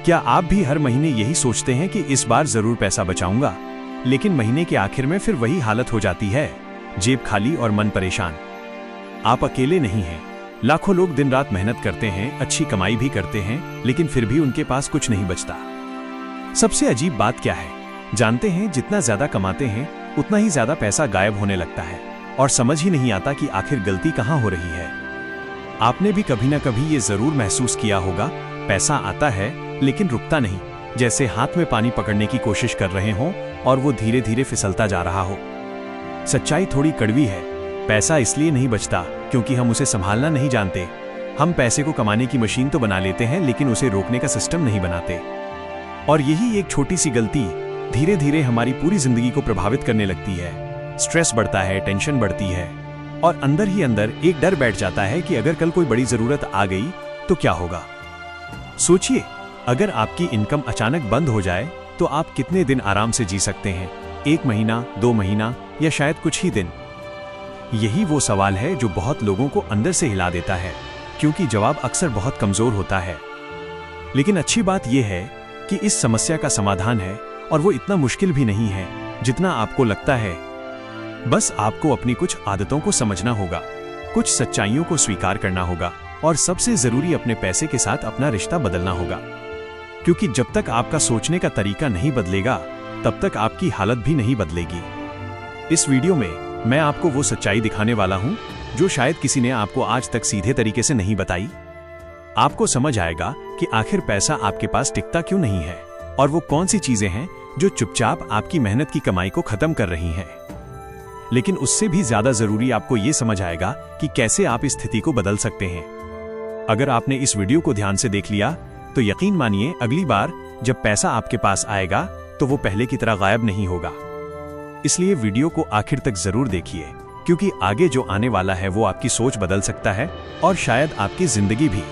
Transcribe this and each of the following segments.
क्या आप भी हर महीने यही सोचते हैं कि इस बार जरूर पैसा बचाऊंगा, लेकिन महीने के आखिर में फिर वही हालत हो जाती है, जेब खाली और मन परेशान। आप अकेले नहीं हैं। लाखों लोग दिन रात मेहनत करते हैं, अच्छी कमाई भी करते हैं, लेकिन फिर भी उनके पास कुछ नहीं बचता। सबसे अजीब बात क्या है, जानते हैं जितना ज्यादा कमाते हैं उतना ही ज्यादा पैसा गायब होने लगता है और समझ ही नहीं आता कि आखिर गलती कहाँ हो रही है। आपने भी कभी ना कभी ये जरूर महसूस किया होगा, पैसा आता है लेकिन रुकता नहीं, जैसे हाथ में पानी पकड़ने की कोशिश कर रहे हों और वो धीरे धीरे फिसलता जा रहा हो। सच्चाई थोड़ी कड़वी है। पैसा इसलिए नहीं बचता क्योंकि हम उसे संभालना नहीं जानते। हम पैसे को कमाने की मशीन तो बना लेते हैं, लेकिन उसे रोकने का सिस्टम नहीं बनाते। और यही एक छोटी सी गलती धीरे धीरे हमारी पूरी जिंदगी को प्रभावित करने लगती है। स्ट्रेस बढ़ता है, टेंशन बढ़ती है और अंदर ही अंदर एक डर बैठ जाता है कि अगर कल कोई बड़ी जरूरत आ गई तो क्या होगा। सोचिए, अगर आपकी इनकम अचानक बंद हो जाए तो आप कितने दिन आराम से जी सकते हैं? 1 महीना, 2 महीना या शायद कुछ ही दिन? यही वो सवाल है जो बहुत लोगों को अंदर से हिला देता है, क्योंकि जवाब अक्सर बहुत कमजोर होता है। लेकिन अच्छी बात यह है कि इस समस्या का समाधान है और वो इतना मुश्किल भी नहीं है जितना आपको लगता है। बस आपको अपनी कुछ आदतों को समझना होगा, कुछ सच्चाइयों को स्वीकार करना होगा और सबसे जरूरी अपने पैसे के साथ अपना रिश्ता बदलना होगा। क्योंकि जब तक आपका सोचने का तरीका नहीं बदलेगा तब तक आपकी हालत भी नहीं बदलेगी। इस वीडियो में मैं आपको वो सच्चाई दिखाने वाला हूं जो शायद किसी ने आपको आज तक सीधे तरीके से नहीं बताई। आपको समझ आएगा कि आखिर पैसा आपके पास टिकता क्यों नहीं है और वो कौन सी चीजें हैं जो चुपचाप आपकी मेहनत की कमाई को खत्म कर रही हैं। लेकिन उससे भी ज्यादा जरूरी आपको ये समझ आएगा कि कैसे आप इस स्थिति को बदल सकते हैं। अगर आपने इस वीडियो को ध्यान से देख लिया तो यकीन मानिए, अगली बार जब पैसा आपके पास आएगा तो वो पहले की तरह गायब नहीं होगा। इसलिए वीडियो को आखिर तक जरूर देखिए, क्योंकि आगे जो आने वाला है वो आपकी सोच बदल सकता है और शायद आपकी जिंदगी भी।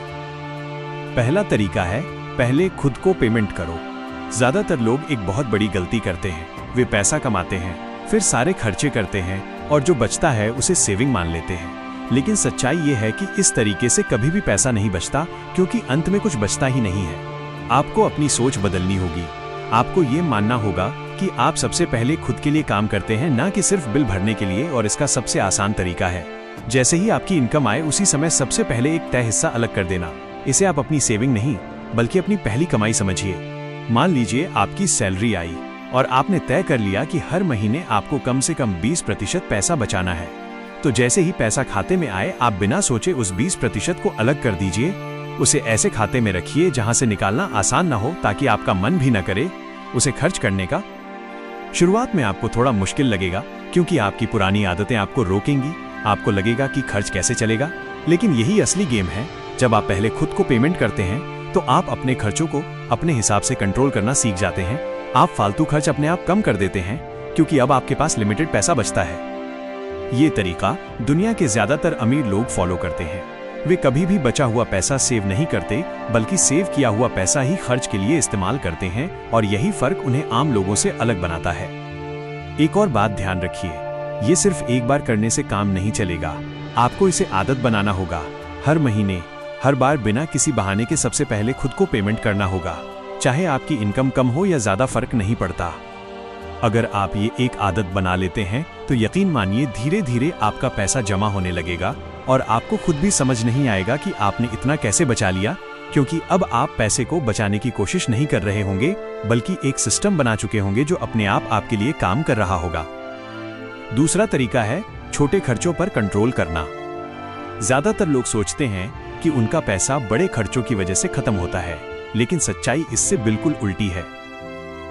पहला तरीका है, पहले खुद को पेमेंट करो। ज्यादातर लोग एक बहुत बड़ी गलती करते हैं। वे पैसा कमाते हैं, फिर सारे खर्चे करते हैं और जो बचता है उसे सेविंग मान लेते हैं। लेकिन सच्चाई ये है कि इस तरीके से कभी भी पैसा नहीं बचता, क्योंकि अंत में कुछ बचता ही नहीं है। आपको अपनी सोच बदलनी होगी। आपको ये मानना होगा कि आप सबसे पहले खुद के लिए काम करते हैं, ना कि सिर्फ बिल भरने के लिए। और इसका सबसे आसान तरीका है, जैसे ही आपकी इनकम आए उसी समय सबसे पहले एक तय हिस्सा अलग कर देना। इसे आप अपनी सेविंग नहीं बल्कि अपनी पहली कमाई समझिए। मान लीजिए आपकी सैलरी आई और आपने तय कर लिया कि हर महीने आपको कम से कम 20% पैसा बचाना है। तो जैसे ही पैसा खाते में आए, आप बिना सोचे उस 20% को अलग कर दीजिए। उसे ऐसे खाते में रखिए जहां से निकालना आसान ना हो, ताकि आपका मन भी ना करे उसे खर्च करने का। शुरुआत में आपको थोड़ा मुश्किल लगेगा, क्योंकि आपकी पुरानी आदतें आपको रोकेंगी। आपको लगेगा कि खर्च कैसे चलेगा, लेकिन यही असली गेम है। जब आप पहले खुद को पेमेंट करते हैं तो आप अपने खर्चों को अपने हिसाब से कंट्रोल करना सीख जाते हैं। आप फालतू खर्च अपने आप कम कर देते हैं, क्योंकि अब आपके पास लिमिटेड पैसा बचता है। ये तरीका दुनिया के ज्यादातर अमीर लोग फॉलो करते हैं। वे कभी भी बचा हुआ पैसा सेव नहीं करते, बल्कि सेव किया हुआ पैसा ही खर्च के लिए इस्तेमाल करते हैं, और यही फर्क उन्हें आम लोगों से अलग बनाता है। एक और बात ध्यान रखिए, ये सिर्फ एक बार करने से काम नहीं चलेगा। आपको इसे आदत बनाना होगा। हर महीने, हर बार बिना किसी बहाने के सबसे पहले खुद को पेमेंट करना होगा। चाहे आपकी इनकम कम हो या ज्यादा, फर्क नहीं पड़ता। अगर आप ये एक आदत बना लेते हैं तो यकीन मानिए धीरे धीरे आपका पैसा जमा होने लगेगा और आपको खुद भी समझ नहीं आएगा कि आपने इतना कैसे बचा लिया, क्योंकि अब आप पैसे को बचाने की कोशिश नहीं कर रहे होंगे, बल्कि एक सिस्टम बना चुके होंगे जो अपने आप आपके लिए काम कर रहा होगा। दूसरा तरीका है छोटे खर्चों पर कंट्रोल करना। ज्यादातर लोग सोचते हैं कि उनका पैसा बड़े खर्चों की वजह से खत्म होता है, लेकिन सच्चाई इससे बिल्कुल उल्टी है।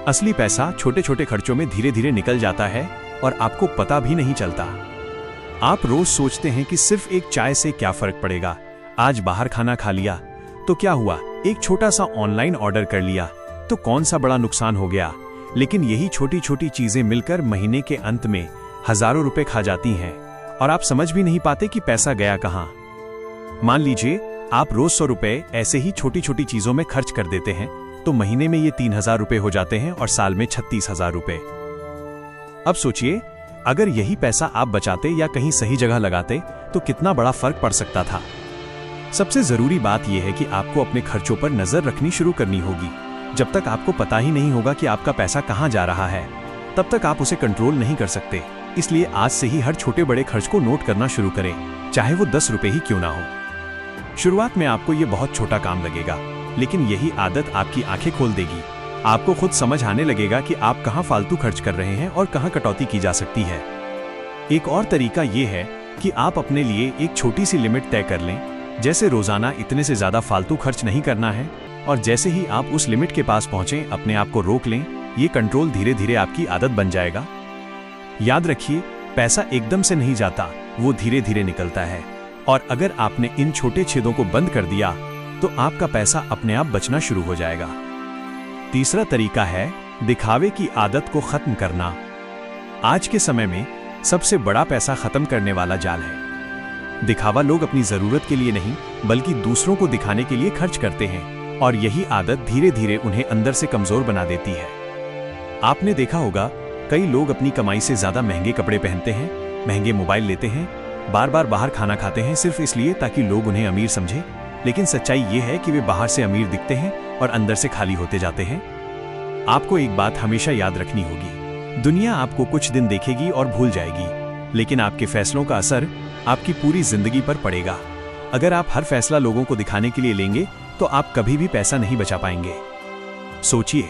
असली पैसा छोटे छोटे खर्चों में धीरे धीरे निकल जाता है और आपको पता भी नहीं चलता। आप रोज सोचते हैं कि सिर्फ एक चाय से क्या फर्क पड़ेगा, आज बाहर खाना खा लिया तो क्या हुआ, एक छोटा सा ऑनलाइन ऑर्डर कर लिया तो कौन सा बड़ा नुकसान हो गया। लेकिन यही छोटी छोटी चीजें मिलकर महीने के अंत में हजारों रुपए खा जाती हैं और आप समझ भी नहीं पाते कि पैसा गया कहां। मान लीजिए आप रोज 100 रुपए ऐसे ही छोटी छोटी चीजों में खर्च कर देते हैं, तो महीने में ये 3000 रुपए हो जाते हैं और साल में 36,000 रुपए। अब सोचिए, अगर यही पैसा आप बचाते या कहीं सही जगह लगाते तो कितना बड़ा फर्क पड़ सकता था। सबसे जरूरी बात यह है कि आपको अपने खर्चों पर नजर रखनी शुरू करनी होगी। जब तक आपको पता ही नहीं होगा कि आपका पैसा कहाँ जा रहा है, तब तक आप उसे कंट्रोल नहीं कर सकते। इसलिए आज से ही हर छोटे बड़े खर्च को नोट करना शुरू करें, चाहे वो 10 रुपए ही क्यों ना हो। शुरुआत में आपको ये बहुत छोटा काम लगेगा, लेकिन यही आदत आपकी आंखें खोल देगी। आपको खुद समझ आने लगेगा कि आप कहाँ फालतू खर्च कर रहे हैं और कहाँ कटौती की जा सकती है। एक और तरीका ये है कि आप अपने लिए एक छोटी सी लिमिट तय कर लें, जैसे रोजाना इतने से ज्यादा फालतू खर्च नहीं करना है, और जैसे ही आप उस लिमिट के पास पहुंचें अपने आप को रोक लें। ये कंट्रोल धीरे धीरे आपकी आदत बन जाएगा। याद रखिए, पैसा एकदम से नहीं जाता, वो धीरे धीरे निकलता है, और अगर आपने इन छोटे छेदों को बंद कर दिया तो आपका पैसा अपने आप बचना शुरू हो जाएगा। तीसरा तरीका है दिखावे की आदत को खत्म करना। आज के समय में सबसे बड़ा पैसा खत्म करने वाला जाल है दिखावा। लोग अपनी जरूरत के लिए नहीं बल्कि दूसरों को दिखाने के लिए खर्च करते हैं, और यही आदत धीरे धीरे उन्हें अंदर से कमजोर बना देती है। आपने देखा होगा, कई लोग अपनी कमाई से ज्यादा महंगे कपड़े पहनते हैं, महंगे मोबाइल लेते हैं, बार बार बाहर खाना खाते हैं सिर्फ इसलिए ताकि लोग उन्हें अमीर समझें। लेकिन सच्चाई ये है कि वे बाहर से अमीर दिखते हैं और अंदर से खाली होते जाते हैं। आपको एक बात हमेशा याद रखनी होगी, दुनिया आपको कुछ दिन देखेगी और भूल जाएगी, लेकिन आपके फैसलों का असर आपकी पूरी जिंदगी पर पड़ेगा। अगर आप हर फैसला लोगों को दिखाने के लिए लेंगे तो आप कभी भी पैसा नहीं बचा पाएंगे। सोचिए,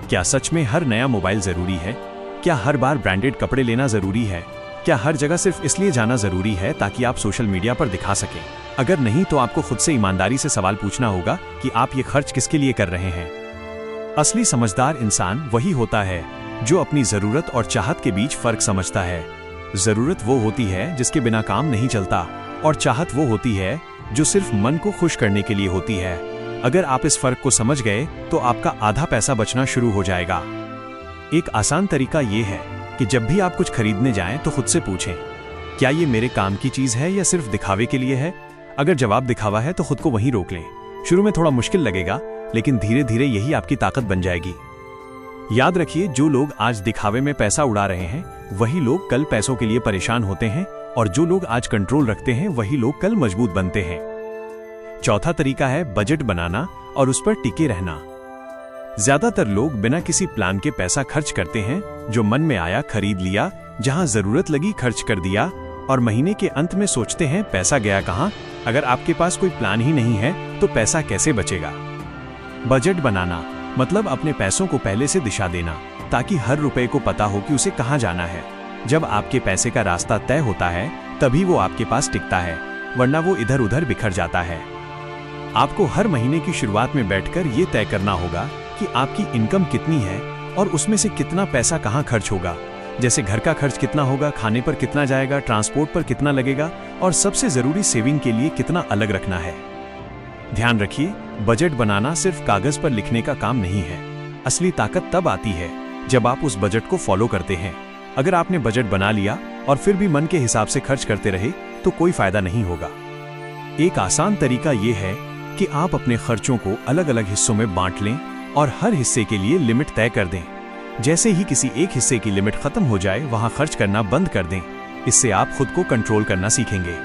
क्या सच में हर नया मोबाइल जरूरी है? क्या हर बार ब्रांडेड कपड़े लेना जरूरी है? क्या हर जगह सिर्फ इसलिए जाना जरूरी है ताकि आप सोशल मीडिया पर दिखा सकें? अगर नहीं तो आपको खुद से ईमानदारी से सवाल पूछना होगा कि आप ये खर्च किसके लिए कर रहे हैं। असली समझदार इंसान वही होता है जो अपनी जरूरत और चाहत के बीच फर्क समझता है। जरूरत वो होती है जिसके बिना काम नहीं चलता, और चाहत वो होती है जो सिर्फ मन को खुश करने के लिए होती है। अगर आप इस फर्क को समझ गए तो आपका आधा पैसा बचना शुरू हो जाएगा। एक आसान तरीका ये है कि जब भी आप कुछ खरीदने जाएं तो खुद से पूछें, क्या ये मेरे काम की चीज है या सिर्फ दिखावे के लिए है? अगर जवाब दिखावा है तो खुद को वहीं रोक लें। शुरू में थोड़ा मुश्किल लगेगा, लेकिन धीरे धीरे यही आपकी ताकत बन जाएगी। याद रखिए, जो लोग आज दिखावे में पैसा उड़ा रहे हैं वही लोग कल पैसों के लिए परेशान होते हैं, और जो लोग आज कंट्रोल रखते हैं वही लोग कल मजबूत बनते हैं। चौथा तरीका है बजट बनाना और उस पर टिके रहना। ज्यादातर लोग बिना किसी प्लान के पैसा खर्च करते हैं। जो मन में आया खरीद लिया, जहां जरूरत लगी खर्च कर दिया, और महीने के अंत में सोचते हैं पैसा गया कहां। अगर आपके पास कोई प्लान ही नहीं है तो पैसा कैसे बचेगा? बजट बनाना मतलब अपने पैसों को पहले से दिशा देना, ताकि हर रुपए को पता हो कि उसे कहां जाना है। जब आपके पैसे का रास्ता तय होता है तभी वो आपके पास टिकता है, वरना वो इधर उधर बिखर जाता है। आपको हर महीने की शुरुआत में बैठकर ये तय करना होगा कि आपकी इनकम कितनी है और उसमें से कितना पैसा कहाँ खर्च होगा। जैसे घर का खर्च कितना होगा, खाने पर कितना जाएगा, ट्रांसपोर्ट पर कितना लगेगा, और सबसे जरूरी सेविंग के लिए कितना अलग रखना है। ध्यान रखिए, बजट बनाना सिर्फ कागज पर लिखने का काम नहीं है। असली ताकत तब आती है जब आप उस बजट को फॉलो करते हैं। अगर आपने बजट बना लिया और फिर भी मन के हिसाब से खर्च करते रहे तो कोई फायदा नहीं होगा। एक आसान तरीका यह है कि आप अपने खर्चों को अलग अलग हिस्सों में बांट लें और हर हिस्से के लिए लिमिट तय कर दें। जैसे ही किसी एक हिस्से की लिमिट खत्म हो जाए वहां खर्च करना बंद कर दें। इससे आप खुद को कंट्रोल करना सीखेंगे।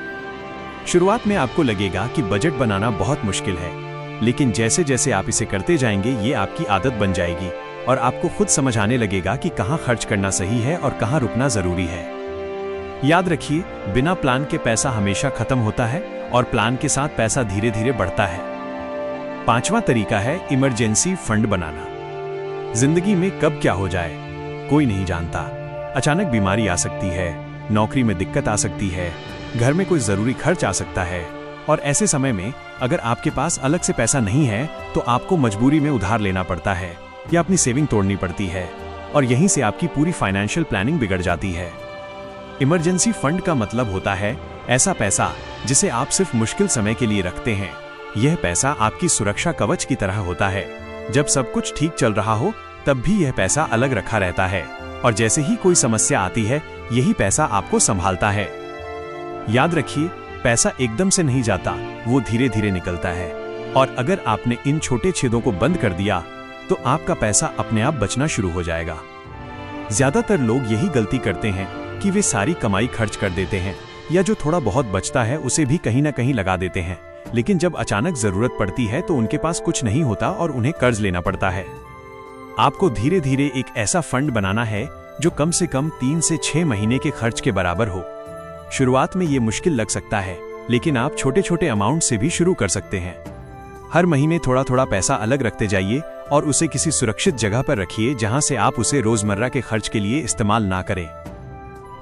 शुरुआत में आपको लगेगा कि बजट बनाना बहुत मुश्किल है, लेकिन जैसे जैसे आप इसे करते जाएंगे ये आपकी आदत बन जाएगी और आपको खुद समझ आने लगेगा कि कहां खर्च करना सही है और कहां रुकना जरूरी है। याद रखिए, बिना प्लान के पैसा हमेशा खत्म होता है और प्लान के साथ पैसा धीरे धीरे बढ़ता है। पांचवा तरीका है इमरजेंसी फंड बनाना। जिंदगी में कब क्या हो जाए कोई नहीं जानता। अचानक बीमारी आ सकती है, नौकरी में दिक्कत आ सकती है, घर में कोई जरूरी खर्च आ सकता है, और ऐसे समय में अगर आपके पास अलग से पैसा नहीं है तो आपको मजबूरी में उधार लेना पड़ता है या अपनी सेविंग तोड़नी पड़ती है, और यहीं से आपकी पूरी फाइनेंशियल प्लानिंग बिगड़ जाती है। इमरजेंसी फंड का मतलब होता है ऐसा पैसा जिसे आप सिर्फ मुश्किल समय के लिए रखते हैं। यह पैसा आपकी सुरक्षा कवच की तरह होता है। जब सब कुछ ठीक चल रहा हो तब भी यह पैसा अलग रखा रहता है, और जैसे ही कोई समस्या आती है यही पैसा आपको संभालता है। याद रखिए, पैसा एकदम से नहीं जाता, वो धीरे धीरे निकलता है, और अगर आपने इन छोटे छेदों को बंद कर दिया तो आपका पैसा अपने आप बचना शुरू हो जाएगा। ज्यादातर लोग यही गलती करते हैं कि वे सारी कमाई खर्च कर देते हैं, या जो थोड़ा बहुत बचता है उसे भी कहीं ना कहीं लगा देते हैं, लेकिन जब अचानक जरूरत पड़ती है तो उनके पास कुछ नहीं होता और उन्हें कर्ज लेना पड़ता है। आपको धीरे धीरे एक ऐसा फंड बनाना है जो कम से कम 3 से 6 महीने के खर्च के बराबर हो। शुरुआत में ये मुश्किल लग सकता है, लेकिन आप छोटे छोटे अमाउंट से भी शुरू कर सकते हैं। हर महीने थोड़ा थोड़ा पैसा अलग रखते जाइए और उसे किसी सुरक्षित जगह पर रखिए जहां से आप उसे रोजमर्रा के खर्च के लिए इस्तेमाल ना करें।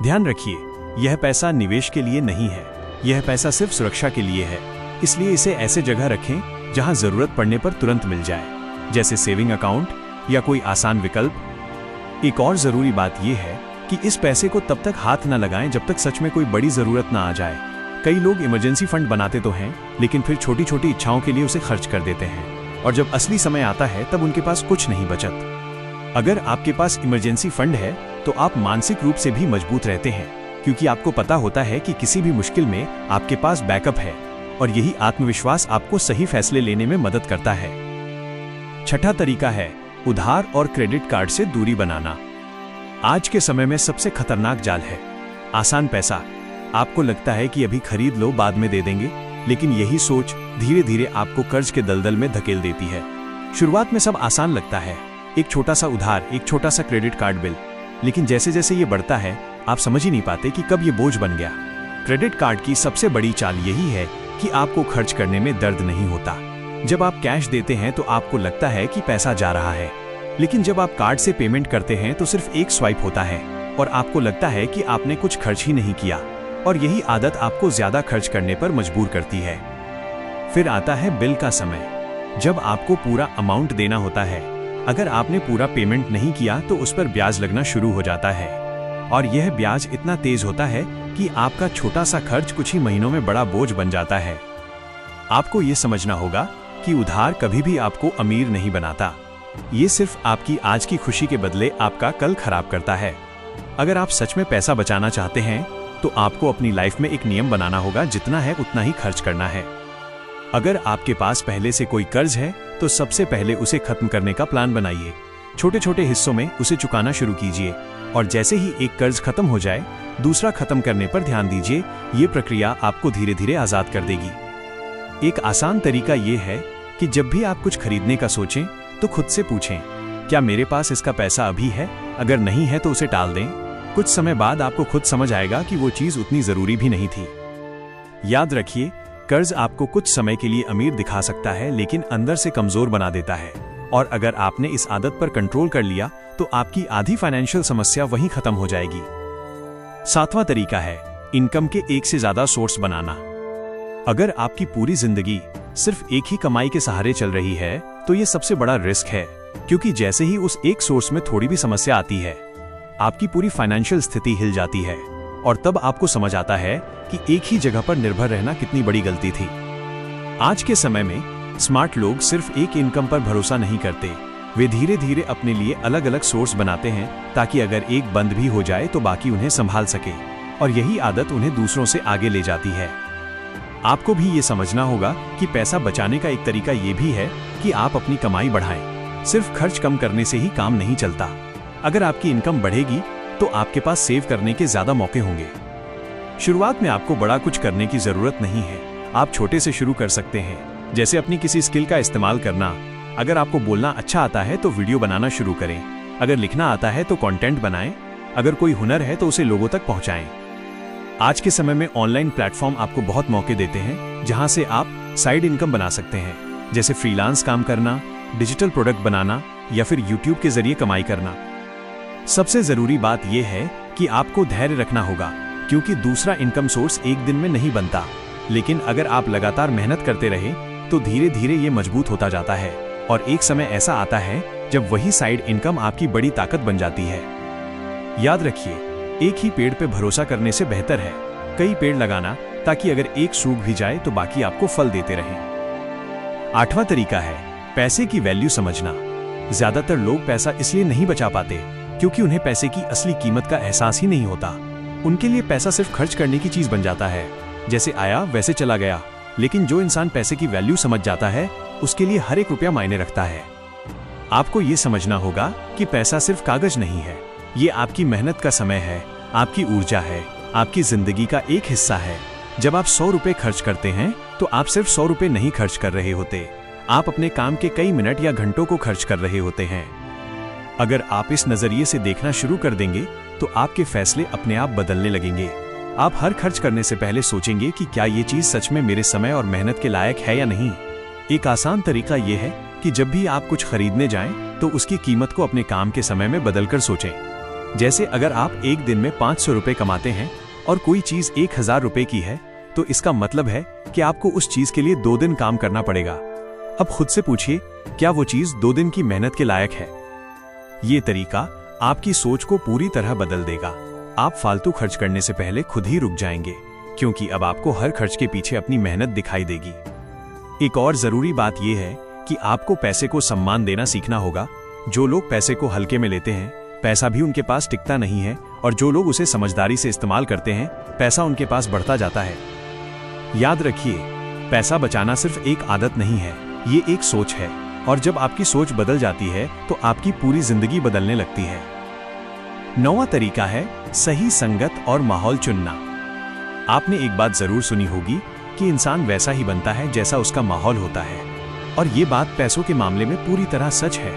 ध्यान रखिए, यह पैसा निवेश के लिए नहीं है, यह पैसा सिर्फ सुरक्षा के लिए है। इसलिए इसे ऐसे जगह रखें जहां जरूरत पड़ने पर तुरंत मिल जाए, जैसे सेविंग अकाउंट या कोई आसान विकल्प। एक और जरूरी बात यह है कि इस पैसे को तब तक हाथ न लगाएं जब तक सच में कोई बड़ी जरूरत ना आ जाए। कई लोग इमरजेंसी फंड बनाते तो हैं, लेकिन फिर छोटी छोटी इच्छाओं के लिए उसे खर्च कर देते हैं, और जब असली समय आता है तब उनके पास कुछ नहीं बचत। अगर आपके पास इमरजेंसी फंड है तो आप मानसिक रूप से भी मजबूत रहते हैं, क्योंकि आपको पता होता है कि किसी भी मुश्किल में आपके पास बैकअप है, और यही आत्मविश्वास आपको सही फैसले लेने में मदद करता है। छठा तरीका है उधार और क्रेडिट कार्ड से दूरी बनाना। आज के समय में सबसे खतरनाक जाल है आसान पैसा। आपको लगता है कि अभी खरीद लो, बाद में दे देंगे, लेकिन यही सोच धीरे धीरे आपको कर्ज के दलदल में धकेल देती है। शुरुआत में सब आसान लगता है, एक छोटा सा उधार, एक छोटा सा क्रेडिट कार्ड बिल, लेकिन जैसे जैसे ये बढ़ता है आप समझ ही नहीं पाते कि कब ये बोझ बन गया। क्रेडिट कार्ड की सबसे बड़ी चाल यही है कि आपको खर्च करने में दर्द नहीं होता। जब आप कैश देते हैं तो आपको लगता है कि पैसा जा रहा है, लेकिन जब आप कार्ड से पेमेंट करते हैं तो सिर्फ एक स्वाइप होता है और आपको लगता है कि आपने कुछ खर्च ही नहीं किया, और यही आदत आपको ज्यादा खर्च करने पर मजबूर करती है। फिर आता है बिल का समय, जब आपको पूरा अमाउंट देना होता है। अगर आपने पूरा पेमेंट नहीं किया तो उस पर ब्याज लगना शुरू हो जाता है, और यह ब्याज इतना तेज होता है कि आपका छोटा सा खर्च कुछ ही महीनों में बड़ा बोझ बन जाता है। आपको ये समझना होगा कि उधार कभी भी आपको अमीर नहीं बनाता, ये सिर्फ आपकी आज की खुशी के बदले आपका कल खराब करता है। अगर आप सच में पैसा बचाना चाहते हैं तो आपको अपनी लाइफ में एक नियम बनाना होगा, जितना है उतना ही खर्च करना है। अगर आपके पास पहले से कोई कर्ज है तो सबसे पहले उसे खत्म करने का प्लान बनाइए। छोटे छोटे हिस्सों में उसे चुकाना शुरू कीजिए, और जैसे ही एक कर्ज खत्म हो जाए दूसरा खत्म करने पर ध्यान दीजिए। ये प्रक्रिया आपको धीरे धीरे आजाद कर देगी। एक आसान तरीका ये है कि जब भी आप कुछ खरीदने का सोचें तो खुद से पूछें, क्या मेरे पास इसका पैसा अभी है? अगर नहीं है तो उसे टाल दें। कुछ समय बाद आपको खुद समझ आएगा कि वो चीज उतनी जरूरी भी नहीं थी। याद रखिए, कर्ज आपको कुछ समय के लिए अमीर दिखा सकता है, लेकिन अंदर से कमजोर बना देता है, और अगर आपने इस आदत पर कंट्रोल कर लिया तो आपकी आधी फाइनेंशियल समस्या वहीं खत्म हो जाएगी। सातवां तरीका है इनकम के एक से ज्यादा सोर्स बनाना। अगर आपकी पूरी जिंदगी सिर्फ एक ही कमाई के सहारे चल रही है तो ये सबसे बड़ा रिस्क है, क्योंकि जैसे ही उस एक सोर्स में थोड़ी भी समस्या आती है आपकी पूरी फाइनेंशियल स्थिति हिल जाती है, और तब आपको समझ आता है कि एक ही जगह पर निर्भर रहना कितनी बड़ी गलती थी। आज के समय में स्मार्ट लोग सिर्फ एक इनकम पर भरोसा नहीं करते, वे धीरे धीरे अपने लिए अलग अलग सोर्स बनाते हैं, ताकि अगर एक बंद भी हो जाए तो बाकी उन्हें संभाल सके, और यही आदत उन्हें दूसरों से आगे ले जाती है। आपको भी ये समझना होगा कि पैसा बचाने का एक तरीका ये भी है कि आप अपनी कमाई बढ़ाएं। सिर्फ खर्च कम करने से ही काम नहीं चलता। अगर आपकी इनकम बढ़ेगी तो आपके पास सेव करने के ज्यादा मौके होंगे। शुरुआत में आपको बड़ा कुछ करने की जरूरत नहीं है, आप छोटे से शुरू कर सकते हैं, जैसे अपनी किसी स्किल का इस्तेमाल करना। अगर आपको बोलना अच्छा आता है तो वीडियो बनाना शुरू करें, अगर लिखना आता है तो कंटेंट बनाएं, अगर कोई हुनर है तो उसे लोगों तक पहुंचाएं। आज के समय में ऑनलाइन प्लेटफॉर्म आपको बहुत मौके देते हैं जहां से आप साइड इनकम बना सकते हैं, जैसे फ्रीलांस काम करना, डिजिटल प्रोडक्ट बनाना, या फिर यूट्यूब के जरिए कमाई करना। सबसे जरूरी बात यह है कि आपको धैर्य रखना होगा, क्योंकि दूसरा इनकम सोर्स एक दिन में नहीं बनता, लेकिन अगर आप लगातार मेहनत करते रहे तो धीरे धीरे ये मजबूत होता जाता है, और एक समय ऐसा आता है जब वही साइड इनकम आपकी बड़ी ताकत बन जाती है। याद रखिए, एक ही पेड़ पे भरोसा करने से बेहतर है कई पेड़ लगाना, ताकि अगर एक सूख भी जाए तो बाकी आपको फल देते रहें। आठवां तरीका है पैसे की वैल्यू समझना। ज्यादातर लोग पैसा इसलिए नहीं बचा पाते क्योंकि उन्हें पैसे की असली कीमत का एहसास ही नहीं होता। उनके लिए पैसा सिर्फ खर्च करने की चीज बन जाता है, जैसे आया वैसे चला गया। लेकिन जो इंसान पैसे की वैल्यू समझ जाता है उसके लिए हर एक रुपया मायने रखता है। आपको ये समझना होगा कि पैसा सिर्फ कागज नहीं है, ये आपकी मेहनत का समय है, आपकी ऊर्जा है, आपकी जिंदगी का एक हिस्सा है। जब आप 100 रुपए खर्च करते हैं तो आप सिर्फ 100 रुपए नहीं खर्च कर रहे होते, आप अपने काम के कई मिनट या घंटों को खर्च कर रहे होते हैं। अगर आप इस नजरिए से देखना शुरू कर देंगे तो आपके फैसले अपने आप बदलने लगेंगे। आप हर खर्च करने से पहले सोचेंगे कि क्या ये चीज सच में मेरे समय और मेहनत के लायक है या नहीं। एक आसान तरीका ये है कि जब भी आप कुछ खरीदने जाएं तो उसकी कीमत को अपने काम के समय में बदलकर सोचें। जैसे अगर आप एक दिन में 500 रुपए कमाते हैं और कोई चीज 1000 रुपए की है, तो इसका मतलब है कि आपको उस चीज के लिए 2 दिन काम करना पड़ेगा। अब खुद से पूछिए, क्या वो चीज 2 दिन की मेहनत के लायक है? ये तरीका आपकी सोच को पूरी तरह बदल देगा। आप फालतू खर्च करने से पहले खुद ही रुक जाएंगे, क्योंकि अब आपको हर खर्च के पीछे अपनी मेहनत दिखाई देगी। एक और जरूरी बात यह है कि आपको पैसे को सम्मान देना सीखना होगा। जो लोग पैसे को हल्के में लेते हैं, पैसा भी उनके पास टिकता नहीं है, और जो लोग उसे समझदारी से इस्तेमाल करते हैं, पैसा उनके पास बढ़ता जाता है। याद रखिए, पैसा बचाना सिर्फ एक आदत नहीं है, ये एक सोच है, और जब आपकी सोच बदल जाती है तो आपकी पूरी जिंदगी बदलने लगती है। 9वां तरीका है सही संगत और माहौल चुनना। आपने एक बात जरूर सुनी होगी कि इंसान वैसा ही बनता है जैसा उसका माहौल होता है, और ये बात पैसों के मामले में पूरी तरह सच है।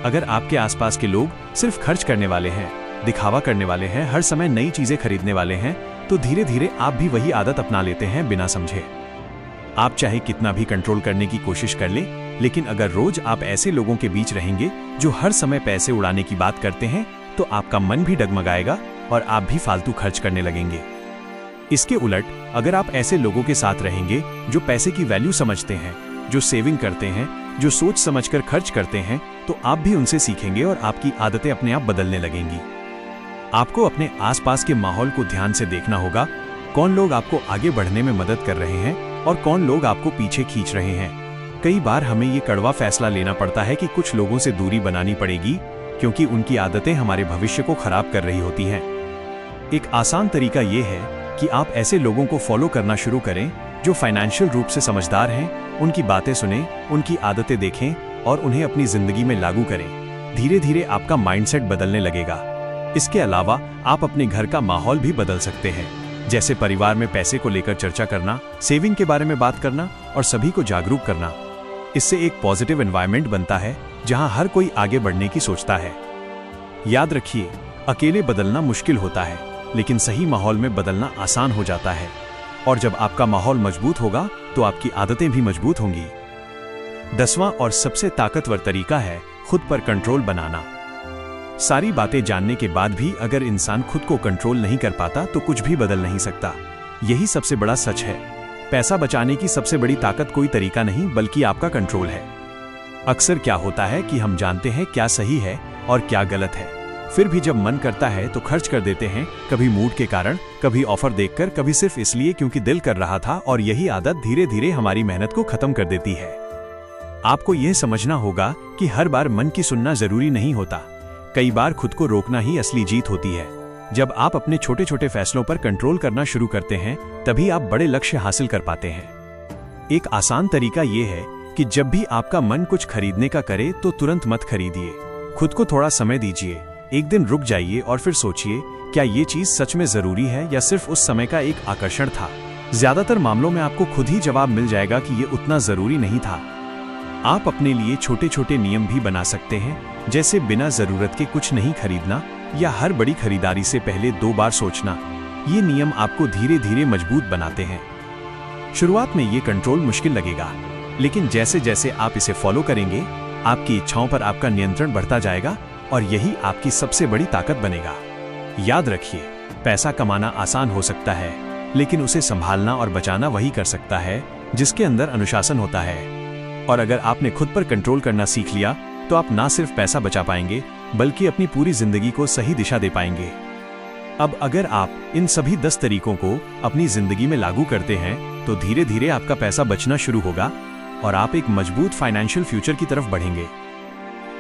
अगर आपके आसपास के लोग सिर्फ खर्च करने वाले हैं, दिखावा करने वाले हैं, हर समय नई चीजें खरीदने वाले हैं, तो धीरे धीरे आप भी वही आदत अपना लेते हैं बिना समझे। आप चाहे कितना भी कंट्रोल करने की कोशिश कर लें, लेकिन अगर रोज आप ऐसे लोगों के बीच रहेंगे जो हर समय पैसे उड़ाने की बात करते हैं, तो आपका मन भी डगमगाएगा और आप भी फालतू खर्च करने लगेंगे। इसके उलट अगर आप ऐसे लोगों के साथ रहेंगे जो पैसे की वैल्यू समझते हैं, जो सेविंग करते हैं, जो सोच समझकर खर्च करते हैं, तो आप भी उनसे सीखेंगे और आपकी आदतें अपने आप बदलने लगेंगी। आपको अपने आसपास के माहौल को ध्यान से देखना होगा। कौन लोग आपको आगे बढ़ने में मदद कर रहे हैं और कौन लोग आपको पीछे खींच रहे हैं। कई बार हमें ये कड़वा फैसला लेना पड़ता है कि कुछ लोगों से दूरी बनानी पड़ेगी, क्योंकि उनकी आदतें हमारे भविष्य को खराब कर रही होती हैं। एक आसान तरीका ये है कि आप ऐसे लोगों को फॉलो करना शुरू करें जो फाइनेंशियल रूप से समझदार हैं, उनकी बातें सुनें, उनकी आदतें देखें और उन्हें अपनी जिंदगी में लागू करें। धीरे धीरे आपका माइंडसेट बदलने लगेगा। इसके अलावा आप अपने घर का माहौल भी बदल सकते हैं, जैसे परिवार में पैसे को लेकर चर्चा करना, सेविंग के बारे में बात करना और सभी को जागरूक करना। इससे एक पॉजिटिव एनवायरनमेंट बनता है जहां हर कोई आगे बढ़ने की सोचता है। याद रखिए, अकेले बदलना मुश्किल होता है, लेकिन सही माहौल में बदलना आसान हो जाता है। और जब आपका माहौल मजबूत होगा तो आपकी आदतें भी मजबूत होंगी। 10वां और सबसे ताकतवर तरीका है खुद पर कंट्रोल बनाना। सारी बातें जानने के बाद भी अगर इंसान खुद को कंट्रोल नहीं कर पाता तो कुछ भी बदल नहीं सकता। यही सबसे बड़ा सच है। पैसा बचाने की सबसे बड़ी ताकत कोई तरीका नहीं, बल्कि आपका कंट्रोल है। अक्सर क्या होता है कि हम जानते हैं क्या सही है और क्या गलत है, फिर भी जब मन करता है तो खर्च कर देते हैं, कभी मूड के कारण, कभी ऑफर देखकर, कभी सिर्फ इसलिए क्योंकि दिल कर रहा था, और यही आदत धीरे धीरे हमारी मेहनत को खत्म कर देती है। आपको यह समझना होगा कि हर बार मन की सुनना जरूरी नहीं होता। कई बार खुद को रोकना ही असली जीत होती है। जब आप अपने छोटे छोटे फैसलों पर कंट्रोल करना शुरू करते हैं, तभी आप बड़े लक्ष्य हासिल कर पाते हैं। एक आसान तरीका यह है कि जब भी आपका मन कुछ खरीदने का करे तो तुरंत मत खरीदिए। खुद को थोड़ा समय दीजिए। एक दिन रुक जाइए और फिर सोचिए, क्या ये चीज सच में जरूरी है या सिर्फ उस समय का एक आकर्षण था। ज्यादातर मामलों में आपको खुद ही जवाब मिल जाएगा कि ये उतना जरूरी नहीं था। आप अपने लिए छोटे छोटे नियम भी बना सकते हैं, जैसे बिना जरूरत के कुछ नहीं खरीदना या हर बड़ी खरीदारी से पहले 2 बार सोचना। ये नियम आपको धीरे धीरे मजबूत बनाते हैं। शुरुआत में ये कंट्रोल मुश्किल लगेगा, लेकिन जैसे जैसे आप इसे फॉलो करेंगे, आपकी इच्छाओं पर आपका नियंत्रण बढ़ता जाएगा और यही आपकी सबसे बड़ी ताकत बनेगा। याद रखिए, पैसा कमाना आसान हो सकता है, लेकिन उसे संभालना और बचाना वही कर सकता है जिसके अंदर अनुशासन होता है। और अगर आपने खुद पर कंट्रोल करना सीख लिया, तो आप ना सिर्फ पैसा बचा पाएंगे, बल्कि अपनी पूरी जिंदगी को सही दिशा दे पाएंगे। अब अगर आप इन सभी 10 तरीकों को अपनी जिंदगी में लागू करते हैं, तो धीरे धीरे आपका पैसा बचना शुरू होगा और आप एक मजबूत फाइनेंशियल फ्यूचर की तरफ बढ़ेंगे।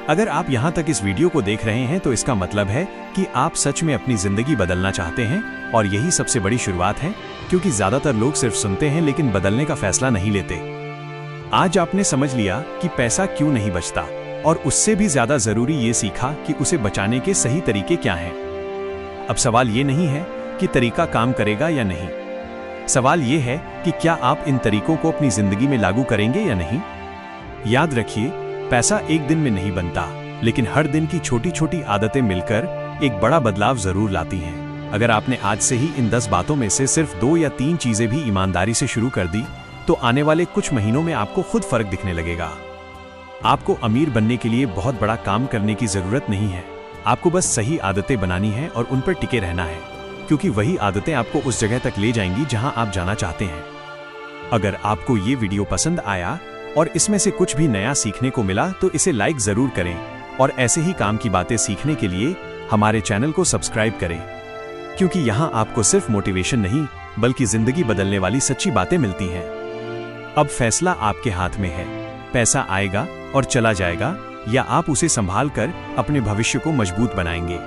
अगर आप यहाँ तक इस वीडियो को देख रहे हैं, तो इसका मतलब है कि आप सच में अपनी जिंदगी बदलना चाहते हैं, और यही सबसे बड़ी शुरुआत है, क्योंकि ज्यादातर लोग सिर्फ सुनते हैं लेकिन बदलने का फैसला नहीं लेते। आज आपने समझ लिया कि पैसा क्यों नहीं बचता, और उससे भी ज्यादा जरूरी ये सीखा कि उसे बचाने के सही तरीके क्या हैं। अब सवाल ये नहीं है कि तरीका काम करेगा या नहीं, सवाल ये है कि क्या आप इन तरीकों को अपनी जिंदगी में लागू करेंगे या नहीं। याद रखिए, पैसा एक दिन में नहीं बनता, लेकिन हर दिन की छोटी छोटी आदतें मिलकर एक बड़ा बदलाव जरूर लाती हैं। अगर आपने आज से ही इन 10 बातों में से सिर्फ 2 या 3 चीजें भी ईमानदारी से शुरू कर दी, तो आने वाले कुछ महीनों में आपको खुद फर्क दिखने लगेगा। आपको अमीर बनने के लिए बहुत बड़ा काम करने की जरूरत नहीं है। आपको बस सही आदतें बनानी है और उन पर टिके रहना है, क्योंकि वही आदतें आपको उस जगह तक ले जाएंगी जहां आप जाना चाहते हैं। अगर आपको ये वीडियो पसंद आया और इसमें से कुछ भी नया सीखने को मिला तो इसे लाइक जरूर करें और ऐसे ही काम की बातें सीखने के लिए हमारे चैनल को सब्सक्राइब करें, क्योंकि यहाँ आपको सिर्फ मोटिवेशन नहीं बल्कि जिंदगी बदलने वाली सच्ची बातें मिलती हैं। अब फैसला आपके हाथ में है। पैसा आएगा और चला जाएगा, या आप उसे संभाल कर अपने भविष्य को मजबूत बनाएंगे।